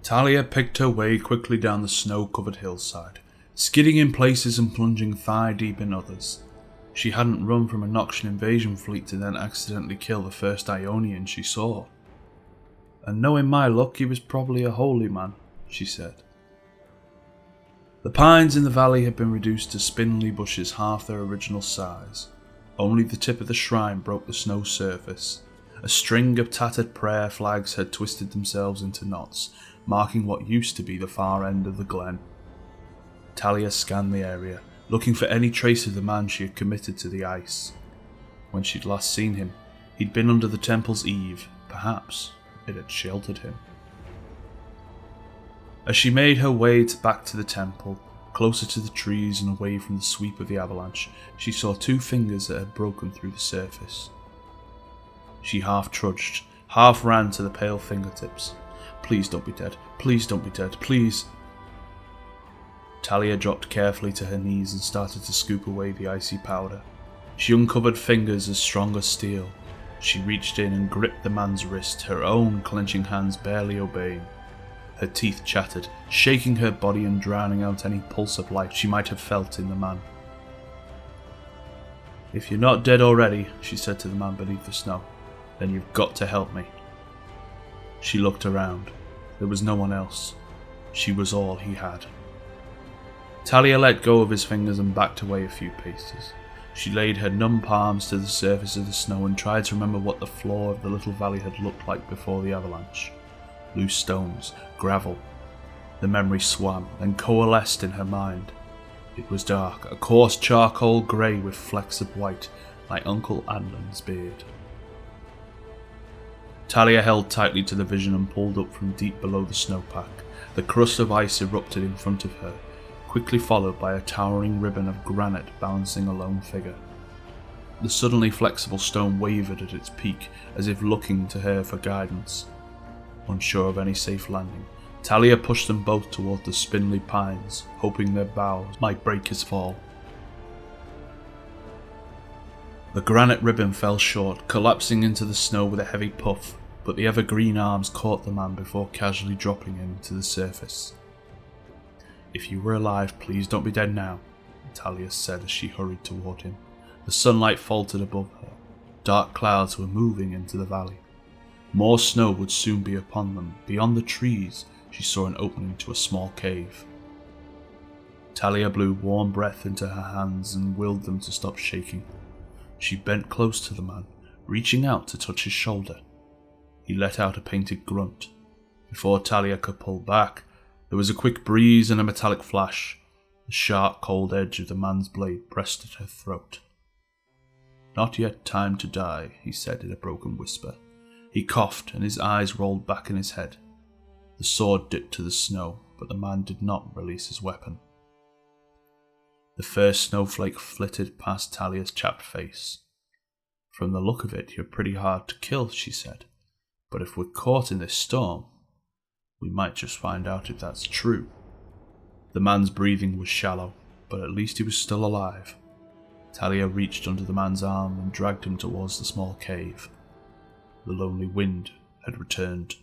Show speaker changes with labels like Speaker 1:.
Speaker 1: Talia picked her way quickly down the snow-covered hillside, skidding in places and plunging thigh-deep in others. She hadn't run from a Noxian invasion fleet to then accidentally kill the first Ionian she saw. And knowing my luck, he was probably a holy man, she said. The pines in the valley had been reduced to spindly bushes half their original size. Only the tip of the shrine broke the snow surface. A string of tattered prayer flags had twisted themselves into knots, marking what used to be the far end of the glen. Talia scanned the area, looking for any trace of the man she had committed to the ice. When she'd last seen him, he'd been under the temple's eave. Perhaps it had sheltered him. As she made her way back to the temple, closer to the trees and away from the sweep of the avalanche, she saw two fingers that had broken through the surface. She half trudged, half ran to the pale fingertips. Please don't be dead. Please don't be dead. Please. Talia dropped carefully to her knees and started to scoop away the icy powder. She uncovered fingers as strong as steel. She reached in and gripped the man's wrist, her own clenching hands barely obeying. Her teeth chattered, shaking her body and drowning out any pulse of life she might have felt in the man. "If you're not dead already," she said to the man beneath the snow, "then you've got to help me." She looked around. There was no one else. She was all he had. Talia let go of his fingers and backed away a few paces. She laid her numb palms to the surface of the snow and tried to remember what the floor of the little valley had looked like before the avalanche. Loose stones, gravel. The memory swam, then coalesced in her mind. It was dark, a coarse charcoal grey with flecks of white, like Uncle Adnan's beard. Talia held tightly to the vision and pulled up from deep below the snowpack. The crust of ice erupted in front of her, quickly followed by a towering ribbon of granite balancing a lone figure. The suddenly flexible stone wavered at its peak, as if looking to her for guidance. Unsure of any safe landing, Talia pushed them both toward the spindly pines, hoping their boughs might break his fall. The granite ribbon fell short, collapsing into the snow with a heavy puff, but the evergreen arms caught the man before casually dropping him to the surface. "If you were alive, please don't be dead now," Talia said as she hurried toward him. The sunlight faltered above her. Dark clouds were moving into the valley. More snow would soon be upon them. Beyond the trees, she saw an opening to a small cave. Talia blew warm breath into her hands and willed them to stop shaking. She bent close to the man, reaching out to touch his shoulder. He let out a painted grunt. Before Talia could pull back, there was a quick breeze and a metallic flash. The sharp, cold edge of the man's blade pressed at her throat. "Not yet time to die," he said in a broken whisper. He coughed and his eyes rolled back in his head. The sword dipped to the snow, but the man did not release his weapon. The first snowflake flitted past Talia's chapped face. "From the look of it, you're pretty hard to kill," she said. "But if we're caught in this storm, we might just find out if that's true." The man's breathing was shallow, but at least he was still alive. Talia reached under the man's arm and dragged him towards the small cave. The lonely wind had returned.